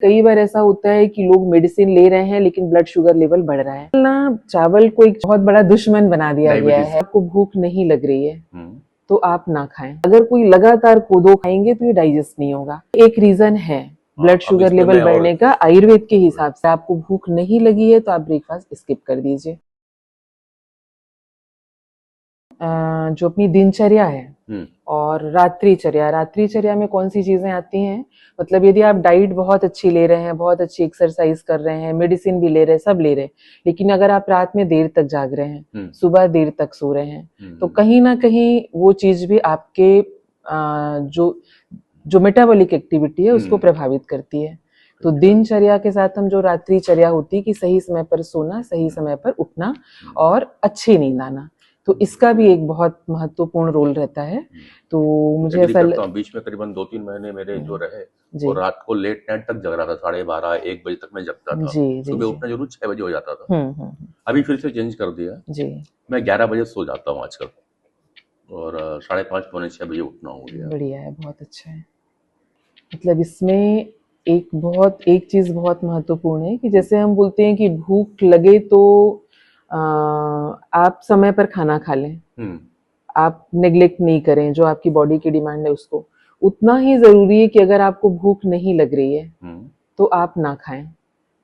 कई बार ऐसा होता है कि लोग मेडिसिन ले रहे हैं लेकिन ब्लड शुगर लेवल बढ़ रहा है ना। चावल को एक बहुत बड़ा दुश्मन बना दिया गया है। आपको भूख नहीं लग रही है तो आप ना खाएं। अगर कोई लगातार कोदो खाएंगे तो ये डाइजेस्ट नहीं होगा। एक रीजन है ब्लड शुगर लेवल बढ़ने का आयुर्वेद के हिसाब से। आपको भूख नहीं लगी है तो आप ब्रेकफास्ट स्किप कर दीजिए। जो अपनी दिनचर्या है और रात्रिचर्या में कौन सी चीजें आती हैं, मतलब यदि आप डाइट बहुत अच्छी ले रहे हैं, बहुत अच्छी एक्सरसाइज कर रहे हैं, मेडिसिन भी ले रहे हैं, सब ले रहे हैं, लेकिन अगर आप रात में देर तक जाग रहे हैं, सुबह देर तक सो रहे हैं, तो कहीं ना कहीं वो चीज भी आपके जो मेटाबॉलिक एक्टिविटी है उसको प्रभावित करती है। तो दिनचर्या के साथ हम जो रात्रिचर्या होती है कि सही समय पर सोना, सही समय पर उठना और अच्छी नींद आना, तो इसका भी एक बहुत महत्वपूर्ण रोल रहता है। तो मुझे ऐसा बीच में करीबन 2-3 महीने मेरे जो रहे और रात को लेट नाइट तक जग रहा था, 12:30-1 बजे तक मैं जगता था। सुबह उठना जरूर 6 बजे हो जाता था। अभी फिर से चेंज कर दिया जी। मैं 11 बजे सो जाता हूँ आजकल और 5:30-6 बजे उठना हो गया। बढ़िया है, बहुत अच्छा है। मतलब इसमें एक चीज बहुत महत्वपूर्ण है कि जैसे हम बोलते हैं कि भूख लगे तो आप समय पर खाना खा लें, आप नेग्लेक्ट नहीं करें जो आपकी बॉडी की डिमांड है उसको। उतना ही जरूरी है कि अगर आपको भूख नहीं लग रही है तो आप ना खाएं।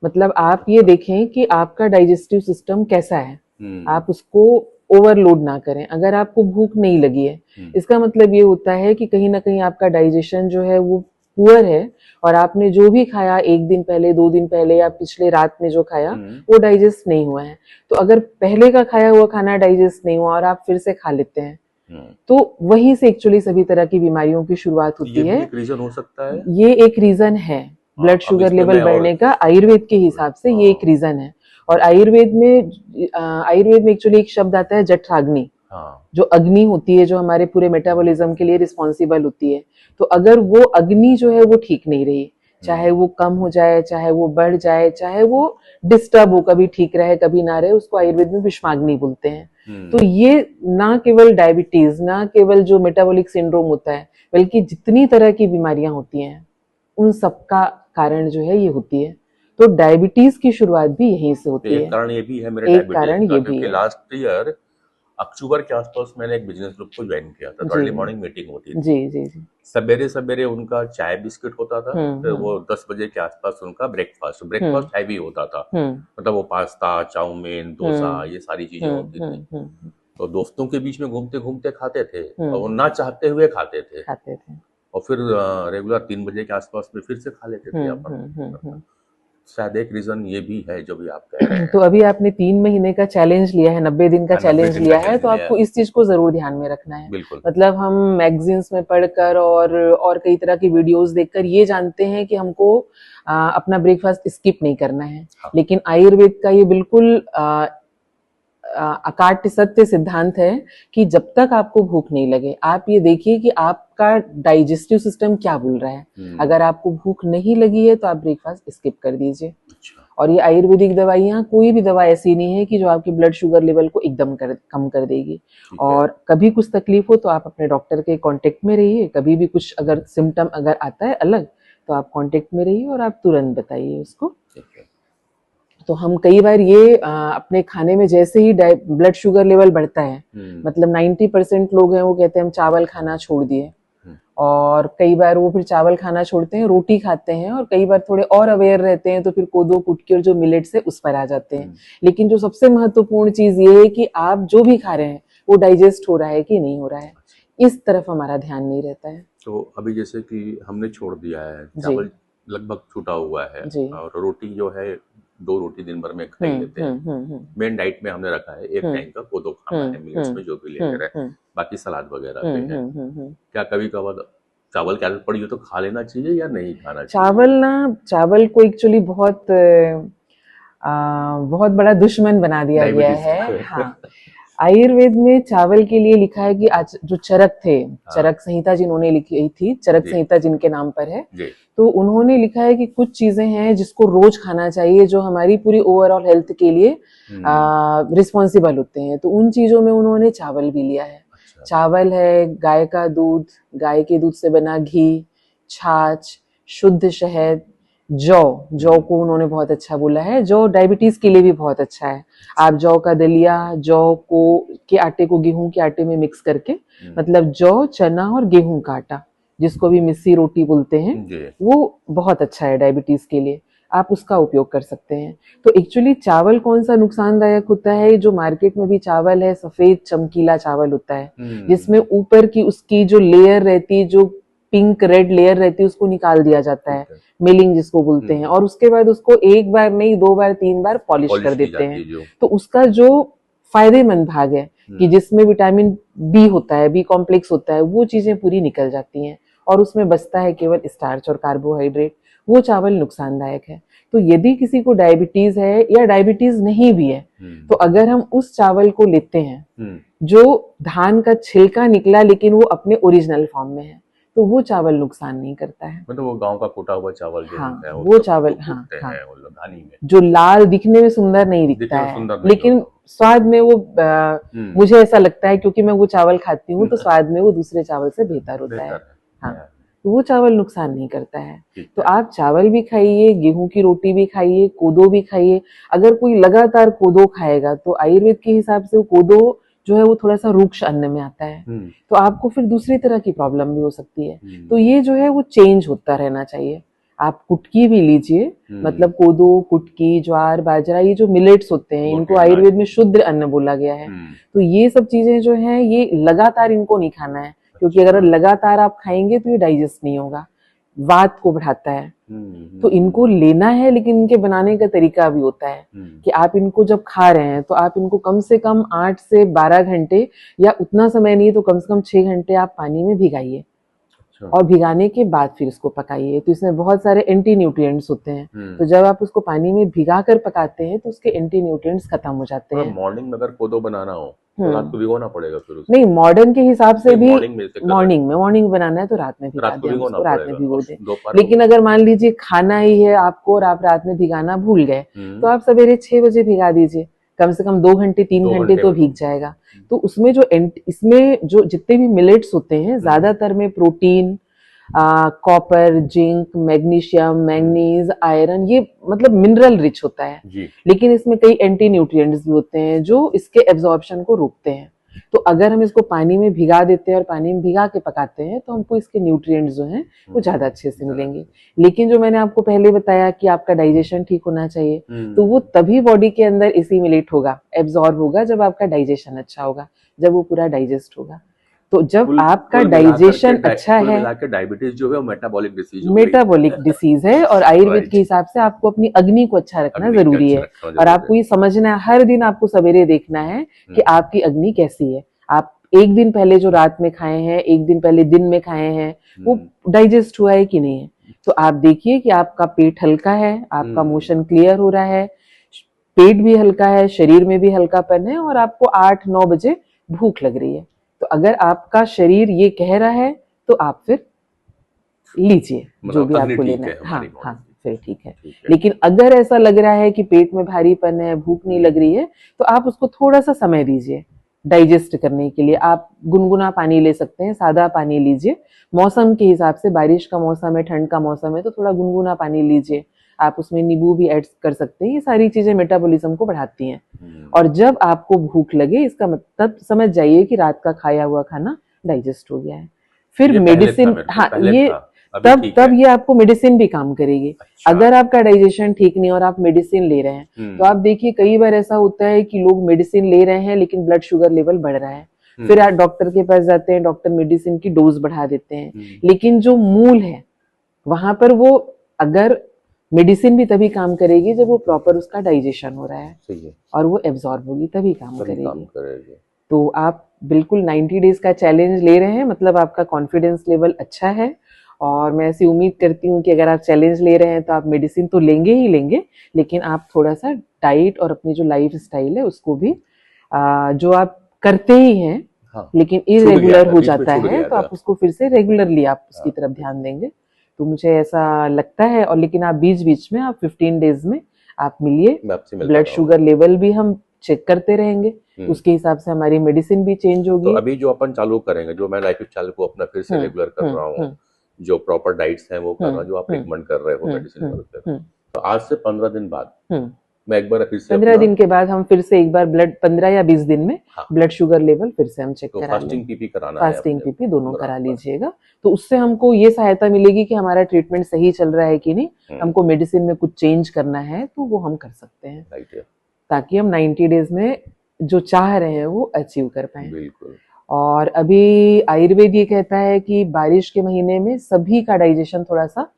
मतलब आप ये देखें कि आपका डाइजेस्टिव सिस्टम कैसा है, आप उसको ओवरलोड ना करें। अगर आपको भूख नहीं लगी है, इसका मतलब ये होता है कि कहीं ना कहीं आपका डाइजेशन जो है वो पुअर है और आपने जो भी खाया 1 दिन पहले, 2 दिन पहले या पिछले रात में जो खाया वो डाइजेस्ट नहीं हुआ है। तो अगर पहले का खाया हुआ खाना डाइजेस्ट नहीं हुआ और आप फिर से खा लेते हैं तो वहीं से एक्चुअली सभी तरह की बीमारियों की शुरुआत होती है। एक रीजन हो सकता है, ये एक रीजन है ब्लड शुगर लेवल बढ़ने का आयुर्वेद के हिसाब से। ये एक रीजन है। और आयुर्वेद में एक्चुअली एक शब्द आता है जठराग्नि, जो अग्नि होती है जो हमारे पूरे मेटाबॉलिज्म के लिए रिस्पॉन्सिबल होती है। तो अगर वो अग्नि जो है वो ठीक नहीं रही, चाहे वो कम हो जाए, चाहे वो बढ़ जाए, चाहे वो डिस्टर्ब हो, कभी ठीक रहे कभी ना रहे, उसको आयुर्वेद में विषमाग्नि बोलते हैं। तो ये ना केवल डायबिटीज, ना केवल जो मेटाबॉलिक सिंड्रोम होता है, बल्कि जितनी तरह की बीमारियां होती हैं उन सबका कारण जो है ये होती है। तो डायबिटीज की शुरुआत भी यहीं से होती है। एक कारण ये भी है मेरे डायबिटीज का, क्योंकि लास्ट ईयर अक्टूबर के आसपास मैंने एक बिजनेस ग्रुप को ज्वाइन किया था। अर्ली मॉर्निंग मीटिंग होती थी जी जी जी। सवेरे उनका चाय बिस्किट होता था, फिर वो 10 बजे के आसपास उनका ब्रेकफास्ट हैवी होता था। मतलब वो पास्ता, चाउमीन, डोसा, ये सारी चीजें होती थी। तो दोस्तों के बीच में घूमते घूमते खाते थे और वो ना चाहते हुए खाते थे और फिर रेगुलर 3 बजे के आसपास में फिर से खा लेते थे अपन। शायद एक रीजन ये भी है जो भी आप कह रहे हैं। तो अभी आपने 3 महीने का चैलेंज लिया है, 90 दिन का चैलेंज लिया है, तो आपको इस चीज को जरूर ध्यान में रखना है। मतलब हम मैगजीन्स में पढ़कर और कई तरह की वीडियोस देखकर ये जानते हैं कि हमको अपना ब्रेकफास्ट स्किप नहीं करना है। लेकिन आयुर्वेद का ये बिल्कुल अकाट्य सत्य सिद्धांत है कि जब तक आपको भूख नहीं लगे, आप ये देखिए कि आपका डाइजेस्टिव सिस्टम क्या बोल रहा है। अगर आपको भूख नहीं लगी है तो आप ब्रेकफास्ट स्किप कर दीजिए। और ये आयुर्वेदिक दवाइयाँ, कोई भी दवा ऐसी नहीं है कि जो आपकी ब्लड शुगर लेवल को एकदम कम कर देगी। और कभी कुछ तकलीफ हो तो आप अपने डॉक्टर के कांटेक्ट में रहिए। कभी भी कुछ अगर सिम्टम अगर आता है अलग तो आप कांटेक्ट में रहिए और आप तुरंत बताइए उसको। तो हम कई बार ये अपने खाने में जैसे ही ब्लड शुगर लेवल बढ़ता है, मतलब 90% लोग हैं वो कहते हैं हम चावल खाना छोड़ दिए, और कई बार वो फिर चावल खाना छोड़ते हैं, रोटी खाते हैं, और कई बार थोड़े और अवेयर रहते हैं तो फिर कोदो कुटकी और जो मिलेट्स है उस पर आ जाते हैं। लेकिन जो सबसे महत्वपूर्ण चीज ये है कि आप जो भी खा रहे हैं वो डाइजेस्ट हो रहा है कि नहीं हो रहा है, इस तरफ हमारा ध्यान नहीं रहता है। तो अभी जैसे कि हमने छोड़ दिया है, चावल लगभग छूटा हुआ है और रोटी जो है 2 रोटी दिन भर में खा लेते हैं। मेन डाइट में हमने रखा है 1 टाइम का कोदो खाना है, मिलेट्स में जो भी ले रहे हैं, बाकी सलाद वगैरह पे है। क्या कभी कभार चावल की आदत पड़ी हो तो खा लेना चाहिए या नहीं खाना चाहिए? चावल को एक्चुअली बहुत बड़ा दुश्मन बना दिया गया है। हाँ, आयुर्वेद में चावल के लिए लिखा है कि आज जो चरक थे, चरक संहिता जिन्होंने लिखी थी, चरक संहिता जिनके नाम पर है, तो उन्होंने लिखा है कि कुछ चीजें हैं जिसको रोज खाना चाहिए जो हमारी पूरी ओवरऑल हेल्थ के लिए रिस्पॉन्सिबल होते हैं। तो उन चीजों में उन्होंने चावल भी लिया है। चावल है, गाय का दूध, गाय के दूध से बना घी, छाछ, शुद्ध शहद, जौ को उन्होंने बहुत अच्छा बोला है। जौ डायबिटीज के लिए भी बहुत अच्छा है। आप जौ का दलिया, जौ को के आटे को गेहूं के आटे में मिक्स करके, मतलब जौ, चना और गेहूं का आटा, जिसको भी मिस्सी रोटी बोलते हैं, वो बहुत अच्छा है डायबिटीज के लिए। आप उसका उपयोग कर सकते हैं। तो एक्चुअली चावल कौन सा नुकसानदायक होता है? जो मार्केट में भी चावल है, सफेद चमकीला चावल होता है, जिसमें ऊपर की उसकी जो लेयर रहती है, जो पिंक रेड लेयर रहती है, उसको निकाल दिया जाता है, मिलिंग जिसको बोलते हैं, और उसके बाद उसको एक बार नहीं 2 बार 3 बार पॉलिश कर देते हैं। तो उसका जो फायदेमंद भाग है कि जिसमें विटामिन बी होता है, बी कॉम्प्लेक्स होता है, वो चीजें पूरी निकल जाती हैं और उसमें बचता है केवल स्टार्च और कार्बोहाइड्रेट। वो चावल नुकसानदायक है। तो यदि किसी को डायबिटीज है या डायबिटीज नहीं भी है, तो अगर हम उस चावल को लेते हैं जो धान का छिलका निकला लेकिन वो अपने ओरिजिनल फॉर्म में है, तो वो चावल नुकसान नहीं करता है। मतलब वो गांव का कुटा हुआ चावल जो होता है, वो चावल, जो लाल दिखने में सुंदर नहीं दिखता है, लेकिन स्वाद में वो मुझे ऐसा लगता है, क्योंकि मैं वो चावल खाती हूँ, तो स्वाद में वो दूसरे चावल से बेहतर होता है। हाँ, तो वो चावल नुकसान नहीं करता है। तो आप चावल भी खाइए, गेहूं की रोटी भी खाइए, कोदो भी खाइए। अगर कोई लगातार कोदो खाएगा तो आयुर्वेद के हिसाब से वो कोदो जो है वो थोड़ा सा रूक्ष अन्न में आता है, तो आपको फिर दूसरी तरह की प्रॉब्लम भी हो सकती है। तो ये जो है वो चेंज होता रहना चाहिए। आप कुटकी भी लीजिए, मतलब कोदो, कुटकी, ज्वार, बाजरा, ये जो मिलेट्स होते हैं, इनको आयुर्वेद में शुद्ध अन्न बोला गया है। तो ये सब चीजें जो है, ये लगातार इनको नहीं खाना है, क्योंकि अगर लगातार आप खाएंगे तो ये डाइजेस्ट नहीं होगा, वात को बढ़ाता है। तो इनको लेना है, लेकिन इनके बनाने का तरीका भी होता है कि आप इनको जब खा रहे हैं तो आप इनको कम से कम 8 से 12 घंटे, या उतना समय नहीं तो कम से कम 6 घंटे आप पानी में भिगाइए, और भिगाने के बाद फिर इसको पकाइए। तो इसमें बहुत सारे एंटी न्यूट्रिएंट्स होते हैं, तो जब आप उसको पानी में भिगा कर पकाते हैं तो उसके एंटी न्यूट्रिएंट्स खत्म हो जाते हैं। मॉर्निंग में अगर कोदो बनाना हो तो रात को भिगोना पड़ेगा फिर उसको? नहीं, मॉडर्न के हिसाब से भी मॉर्निंग बनाना है तो रात में भिगा दें, उसको रात में भिगो दें। लेकिन अगर मान लीजिए खाना ही है आपको और आप रात में भिगाना भूल गए, तो आप सवेरे 6 बजे भिगा दीजिए, कम से कम 2 घंटे 3 घंटे तो भीग जाएगा। तो उसमें जो इसमें जो जितने भी मिलेट्स होते हैं, ज्यादातर में protein, copper, zinc, magnesium, manganese, iron, ये मतलब मिनरल रिच होता है जी। लेकिन इसमें कई एंटी न्यूट्रिएंट्स भी होते हैं जो इसके एब्जॉर्प्शन को रोकते हैं। तो अगर हम इसको पानी में भिगा देते हैं और पानी में भिगा के पकाते हैं तो हमको इसके न्यूट्रिएंट्स जो हैं वो ज्यादा अच्छे से मिलेंगे। लेकिन जो मैंने आपको पहले बताया कि आपका डाइजेशन ठीक होना चाहिए, तो वो तभी बॉडी के अंदर एसिमिलेट होगा, एब्जॉर्ब होगा, जब आपका डाइजेशन अच्छा होगा, जब वो पूरा डाइजेस्ट होगा। तो जब आपका डाइजेशन अच्छा है, डायबिटीज जो है वो मेटाबॉलिक डिसीज है, और आयुर्वेद के हिसाब से आपको अपनी अग्नि को अच्छा रखना जरूरी है। और आपको ये समझना है, हर दिन आपको सवेरे देखना है कि आपकी अग्नि कैसी है। आप एक दिन पहले जो रात में खाए हैं, एक दिन पहले दिन में खाए हैं, वो डाइजेस्ट हुआ है कि नहीं है। तो आप देखिए कि आपका पेट हल्का है, आपका मोशन क्लियर हो रहा है, पेट भी हल्का है, शरीर में भी हल्कापन है, और आपको 8-9 बजे भूख लग रही है। तो अगर आपका शरीर ये कह रहा है तो आप फिर लीजिए जो भी आपको लेना है। हाँ, फिर ठीक है। लेकिन अगर ऐसा लग रहा है कि पेट में भारीपन है, भूख नहीं लग रही है, तो आप उसको थोड़ा सा समय दीजिए डाइजेस्ट करने के लिए। आप गुनगुना पानी ले सकते हैं, सादा पानी लीजिए, मौसम के हिसाब से, बारिश का मौसम है, ठंड का मौसम है, तो थोड़ा गुनगुना पानी लीजिए। आप उसमें नींबू भी ऐड कर सकते हैं। ये सारी चीजें मेटाबॉलिज्म को बढ़ाती हैं। और जब आपको भूख लगे, इसका मतलब समझ जाइए कि रात का खाया हुआ खाना डाइजेस्ट हो गया है। फिर मेडिसिन, हाँ, ये तब ये आपको मेडिसिन भी काम करेगी। अच्छा। अगर आपका डाइजेशन ठीक नहीं और आप मेडिसिन ले रहे हैं, तो आप देखिए कई बार ऐसा होता है कि लोग मेडिसिन ले रहे हैं लेकिन ब्लड शुगर लेवल बढ़ रहा है, फिर आप डॉक्टर के पास जाते हैं, डॉक्टर मेडिसिन की डोज बढ़ा देते हैं, लेकिन जो मूल है वहां पर वो, अगर मेडिसिन भी तभी काम करेगी जब वो प्रॉपर उसका डाइजेशन हो रहा है और वो एब्जॉर्ब होगी, तभी काम करेगी। तो आप बिल्कुल 90 डेज का चैलेंज ले रहे हैं, मतलब आपका कॉन्फिडेंस लेवल अच्छा है। और मैं ऐसी उम्मीद करती हूँ कि अगर आप चैलेंज ले रहे हैं तो आप मेडिसिन तो लेंगे ही लेंगे, लेकिन आप थोड़ा सा डाइट और अपनी जो लाइफ स्टाइल है उसको भी जो आप करते ही हैं, हाँ, लेकिन इरेगुलर हो जाता है, तो आप उसको फिर से रेगुलरली आप उसकी तरफ ध्यान देंगे। तो मुझे ऐसा लगता है। और लेकिन आप बीच बीच में आप 15 डेज में आप मिलिए, ब्लड शुगर लेवल भी हम चेक करते रहेंगे, उसके हिसाब से हमारी मेडिसिन भी चेंज होगी। तो अभी जो अपन चालू करेंगे, जो मैं लाइफ स्टाइल को अपना फिर से रेगुलर कर रहा हूँ, जो प्रॉपर डाइट्स हैं वो कर रहा, जो आप रिकमेंड कर रहे हो मेडिसिन पर। तो आज से 15 दिन बाद मैं एक बार फिर से 15 दिन के बाद हम फिर से एक बार ब्लड 15 या 20 दिन में ब्लड शुगर लेवल फिर से हम चेक तो करा फास्टिंग पीपी कराना है, फास्टिंग पीपी दोनों करा लीजिएगा। तो उससे हमको ये सहायता मिलेगी कि हमारा ट्रीटमेंट सही चल रहा है कि नहीं, हमको मेडिसिन में कुछ चेंज करना है तो वो हम कर सकते हैं, ताकि हम 90 डेज में जो चाह रहे हैं वो अचीव कर पाए। बिल्कुल। और अभी आयुर्वेद ये कहता है कि बारिश के महीने में सभी का डाइजेशन थोड़ा सा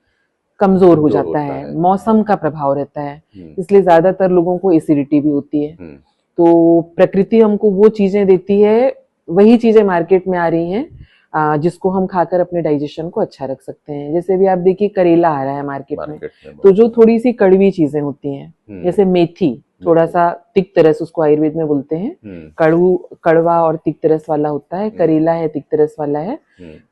कमजोर हो जाता है, मौसम का प्रभाव रहता है, इसलिए ज्यादातर लोगों को एसिडिटी भी होती है। तो प्रकृति हमको वो चीजें देती है, वही चीजें मार्केट में आ रही हैं जिसको हम खाकर अपने डाइजेशन को अच्छा रख सकते हैं। जैसे भी आप देखिए करेला आ रहा है मार्केट में, तो जो थोड़ी सी कड़वी चीजें होती हैं, जैसे मेथी, थोड़ा सा तिक्तरस उसको आयुर्वेद में बोलते हैं, कड़वा और तिक्तरस वाला होता है, करेला है तिक्तरस वाला है,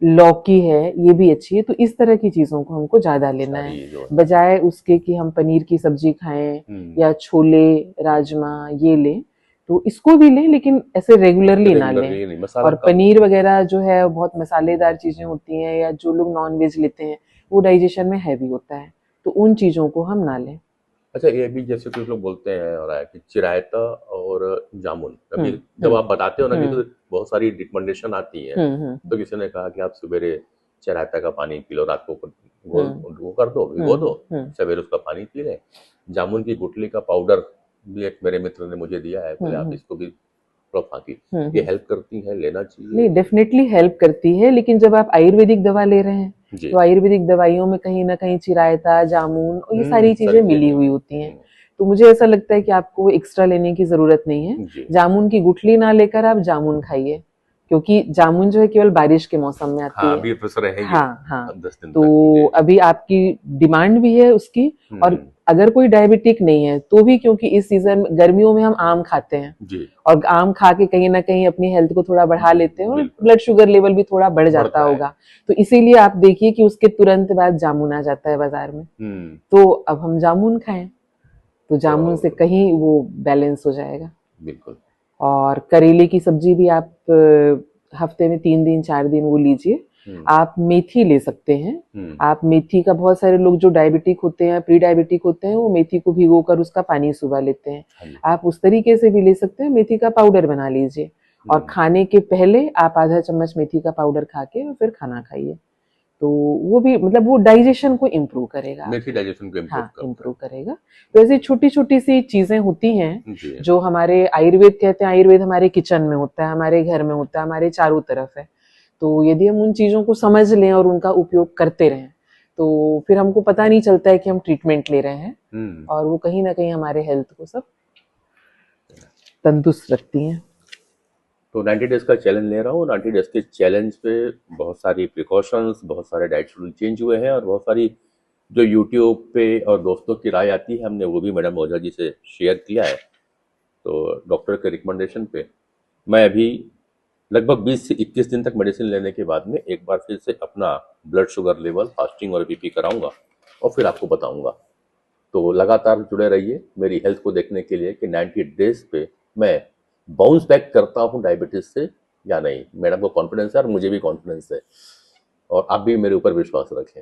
लौकी है ये भी अच्छी है। तो इस तरह की चीजों को हमको ज्यादा लेना है, बजाय उसके कि हम पनीर की सब्जी खाएं या छोले राजमा ये लें। तो इसको भी लें लेकिन ऐसे रेगुलरली ना लें। और पनीर वगैरह जो है बहुत मसालेदार चीजें होती हैं, या जो लोग नॉन वेज लेते हैं वो डाइजेशन में हैवी होता है, तो उन चीजों को हम ना लें। अच्छा, ये भी जैसे कुछ लोग बोलते हैं और कि चिरायता और जामुन, अभी जब आप बताते हो ना कि तो बहुत सारी रिकमेंडेशन आती है। तो किसी ने कहा कि आप सवेरे चिरायता का पानी पी लो, रात को वो कर दो, भिगो दो, सवेरे उसका पानी पी लें। जामुन की गुठली का पाउडर भी एक मेरे मित्र ने मुझे दिया है, बोले आप इसको भी ये हेल्प करती है, लेना चाहिए? नहीं, डेफिनेटली हेल्प करती है, लेकिन जब आप आयुर्वेदिक दवा ले रहे हैं तो आयुर्वेदिक दवाइयों में कहीं ना कहीं चिरायता, जामुन और ये सारी चीजें मिली हुई होती हैं। तो मुझे ऐसा लगता है कि आपको एक्स्ट्रा लेने की जरूरत नहीं है। जामुन की गुठली ना लेकर आप जामुन खाइए, क्योंकि जामुन जो है केवल बारिश के मौसम में आती है। अभी रहेगी। हाँ 10 दिन तो अभी आपकी डिमांड भी है उसकी। और अगर कोई डायबिटिक नहीं है तो भी, क्योंकि इस सीजन गर्मियों में हम आम खाते हैं जी, और आम खा के कहीं ना कहीं अपनी हेल्थ को थोड़ा बढ़ा लेते हैं और ब्लड शुगर लेवल भी थोड़ा बढ़ जाता होगा। तो इसीलिए आप देखिए कि उसके तुरंत बाद जामुन आ जाता है बाजार में। तो अब हम जामुन खाएं तो जामुन से कहीं वो बैलेंस हो जाएगा। बिल्कुल। और करेले की सब्जी भी आप हफ्ते में 3 दिन 4 दिन वो लीजिए। आप मेथी ले सकते हैं। आप मेथी का, बहुत सारे लोग जो डायबिटिक होते हैं, प्री डायबिटिक होते हैं, वो मेथी को भिगोकर उसका पानी सुबह लेते हैं। आप उस तरीके से भी ले सकते हैं। मेथी का पाउडर बना लीजिए और खाने के पहले आप आधा चम्मच मेथी का पाउडर खा के और फिर खाना खाइए, तो वो भी मतलब वो डाइजेशन को इम्प्रूव करेगा, मेथी डाइजेशन को इम्प्रूव करेगा। तो ऐसी छोटी छोटी सी चीजें होती हैं जो हमारे आयुर्वेद कहते हैं, आयुर्वेद हमारे किचन में होता है, हमारे घर में होता है, हमारे चारों तरफ है। तो यदि हम उन चीजों को समझ लें और उनका उपयोग करते रहें तो फिर हमको पता नहीं चलता है कि हम ट्रीटमेंट ले रहे हैं, और वो कहीं ना कहीं हमारे हेल्थ को सब तंदुरुस्त रखती हैं। तो 90 डेज का चैलेंज ले रहा हूँ। 90 डेज के चैलेंज पे बहुत सारी प्रिकॉशंस, बहुत सारे डाइट शेड्यूल चेंज हुए हैं, और बहुत सारी जो यूट्यूब पे और दोस्तों की राय आती है, हमने वो भी मैडम ओझा जी से शेयर किया है। तो डॉक्टर के रिकमेंडेशन पे मैं अभी लगभग 20 से 21 दिन तक मेडिसिन लेने के बाद में एक बार फिर से अपना ब्लड शुगर लेवल, फास्टिंग और बीपी कराऊंगा और फिर आपको बताऊंगा। तो लगातार जुड़े रहिए मेरी हेल्थ को देखने के लिए कि 90 डेज पे मैं बाउंस बैक करता हूँ डायबिटीज से या नहीं। मैडम को कॉन्फिडेंस है और मुझे भी कॉन्फिडेंस है, और आप भी मेरे ऊपर विश्वास रखें।